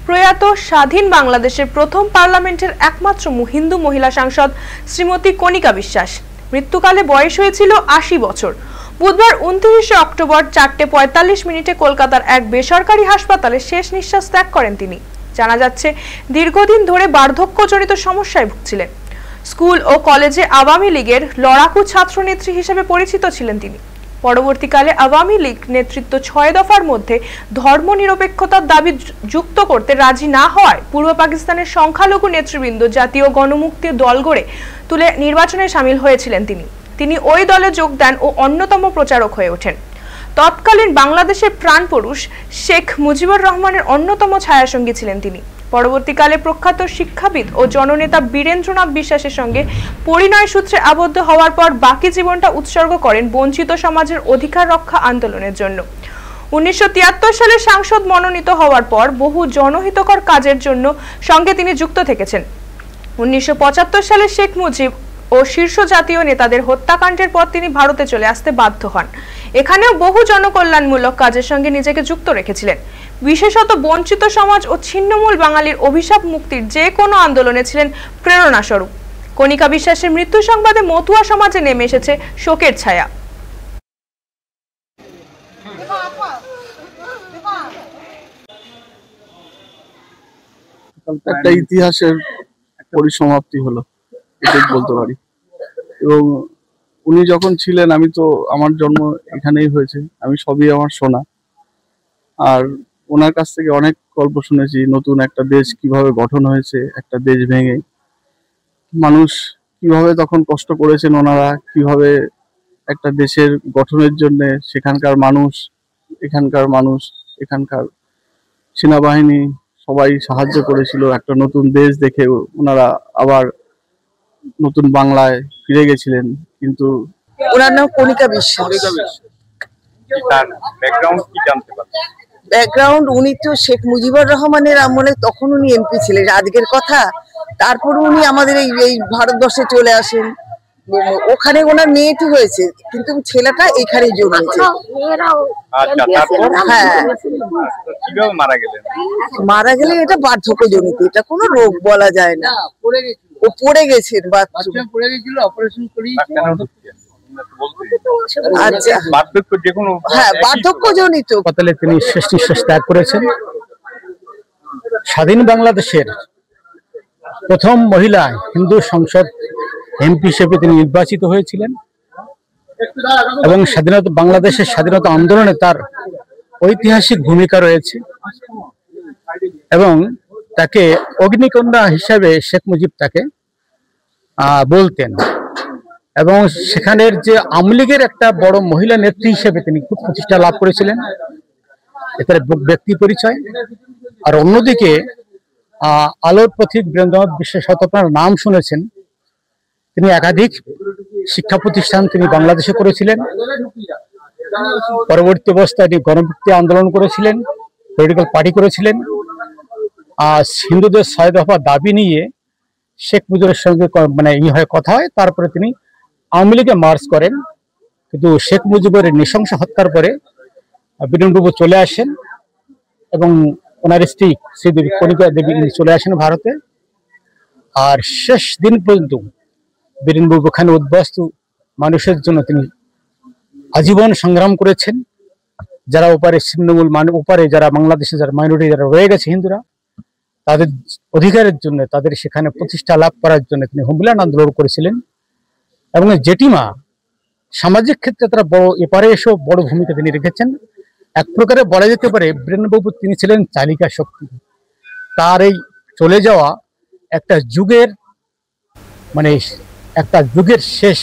প্রয়াত স্বাধীন বাংলাদেশের প্রথম পার্লামেন্টের একমাত্র হিন্দু মহিলা সাংসদ শ্রীমতী কণিকা বিশ্বাস। মৃত্যুকালে বয়স হয়েছিল ৮০ বছর। বুধবার ২৯ অক্টোবর ৪:৪৫ কলকাতার এক বেসরকারি হাসপাতালে শেষ নিঃশ্বাস ত্যাগ করেন তিনি। জানা যাচ্ছে, দীর্ঘদিন ধরে বার্ধক্যজনিত সমস্যায় ভুগছিলেন। স্কুল ও কলেজে আওয়ামী লীগের লড়াকু ছাত্রনেত্রী হিসেবে পরিচিত ছিলেন তিনি। পরবর্তীকালে আওয়ামী লীগ নেতৃত্ব ৬ দফার মধ্যে ধর্মনিরপেক্ষতার দাবি যুক্ত করতে রাজি না হওয়ায় পূর্ব পাকিস্তানের সংখ্যালঘু নেতৃবৃন্দ জাতীয় গণমুক্তি দল গড়ে তুলে নির্বাচনে সামিল হয়েছিলেন তিনি ওই দলে যোগ দেন ও অন্যতম প্রচারক হয়ে ওঠেন। তৎকালীন বাংলাদেশের প্রাণপুরুষ শেখ মুজিবুর রহমানের অন্যতম ছায়াসঙ্গী ছিলেন তিনি। পরবর্তীকালে প্রখ্যাত শিক্ষাবিদ ও জননেতা বীরেন্দ্রনাথ বিশ্বাসের সঙ্গে পরিণয় সূত্রে আবদ্ধ হওয়ার পর বাকি জীবনটা উৎসর্গ করেন বঞ্চিত সমাজের অধিকার রক্ষা আন্দোলনের জন্য। ১৯৭৩ সালে সাংসদ মনোনীত হওয়ার পর বহু জনহিতকর কাজের জন্য সঙ্গে তিনি যুক্ত থেকেছেন। ১৯৭৫ সালে শেখ মুজিব ও শীর্ষ জাতীয় নেতাদের হত্যাকাণ্ডের পর তিনি ভারতে চলে আসতে বাধ্য হন। এখানেও বহু জনকল্যাণমূলক কাজের সঙ্গে নিজেকে যুক্ত রেখেছিলেন। বিশেষত বঞ্চিত সমাজ ও ছিন্নমূল বাঙালির অভিশাপ মুক্তির যে কোনো আন্দোলনে ছিলেন প্রেরণা স্বরূপ। কণিকা বিশ্বাসের মৃত্যু সংবাদে মতুয়া সমাজে নেমে এসেছে শোকের ছায়া। একটা ইতিহাসের পরিসমাপ্তি হলো, এটাই বলতে পারি। এবং উনি যখন ছিলেন, আমি তো আমার জন্ম এখানেই হয়েছে, আমি সবই আমার শোনা। আর ওনার কাছ থেকে অনেক গল্প শুনেছি, নতুন একটা দেশ কিভাবে গঠন হয়েছে, একটা দেশ ভেঙে মানুষ কিভাবে তখন কষ্ট করেছেন ওনারা, কিভাবে একটা দেশের গঠনের জন্য সেখানকার মানুষ, এখানকার সেনাবাহিনী সবাই সাহায্য করেছিল। একটা নতুন দেশ দেখে ওনারা আবার নতুন বাংলায় ফিরে গেছিলেন। কিন্তু ওনার নাম কণিকা বিশ্বাস। ব্যাকগ্রাউন্ড উনি তো শেখ মুজিবুর রহমানের আমলে তখন উনি এমপি ছিলেন, আজকের কথা। তারপর উনি আমাদের এই ভারতবর্ষে চলে আসেন। ওখানে ওনার মেয়েটি হয়েছে, কিন্তু ছেলেটা এখানেই জন্মেছে। হ্যাঁ, মারা গেলে এটা বার্ধক্যজনিত, এটা কোনো রোগ বলা যায় না। ও পড়ে গেছেন, বার্ধক্যজনিত। তিনি শেষ নিঃশ্বাস ত্যাগ করেছেন। স্বাধীন বাংলাদেশের প্রথম মহিলা হিন্দু সংসদ এমপি হিসেবে তিনি নির্বাচিত হয়েছিলেন এবং বাংলাদেশের স্বাধীনতা আন্দোলনে তার ঐতিহাসিক ভূমিকা রয়েছে এবং তাকে অগ্নিকন্যা হিসাবে শেখ মুজিব তাকে বলতেন। এবং সেখানের যে আওয়ামী লীগের একটা বড় মহিলা নেত্রী হিসেবে তিনি খুব প্রতিষ্ঠা লাভ করেছিলেন, এটা ব্যক্তি পরিচয়। আর অন্যদিকে আলোর পথিক বীরেন্দ্রনাথ বিশ্বাস, হয়তো আপনার নাম শুনেছেন, তিনি একাধিক শিক্ষা প্রতিষ্ঠান তিনি বাংলাদেশে করেছিলেন। পরবর্তী অবস্থায় তিনি গণমুক্তি আন্দোলন করেছিলেন, পলিটিক্যাল পার্টি করেছিলেন। হিন্দুদের ৬ দফা দাবি নিয়ে শেখ মুজিবের সঙ্গে কথা হয়, তারপরে তিনি আওয়ামী লীগে মার্চ করেন। কিন্তু শেখ মুজিবের নৃশংস হত্যার পরে বীরেন্দ্রবাবু চলে আসেন এবং ওনার স্ত্রী শ্রীদেবী কণিকা দেবী চলে আসেন ভারতে। আর শেষ দিন পর্যন্ত বীরেন্দ্রবাবু ওখানে উদ্বাস্তু মানুষের জন্য তিনি আজীবন সংগ্রাম করেছেন। যারা ওপারে ছিন্নমূল ওপারে যারা বাংলাদেশে যারা মাইনরিটি যারা রয়ে গেছে হিন্দুরা, তাদের অধিকারের জন্য, তাদের সেখানে প্রতিষ্ঠা লাভ করার জন্য তিনি হোমল্যান্ড আন্দোলন করেছিলেন। এবং জেঠিমা সামাজিক ক্ষেত্রে তারা এপারে এসেও বড় ভূমিকা তিনি রেখেছেন। এক প্রকারে বলা যেতে পারে বীরেন্দ্রবাবু তিনি ছিলেন চালিকা শক্তি। তার এই চলে যাওয়া একটা যুগের শেষ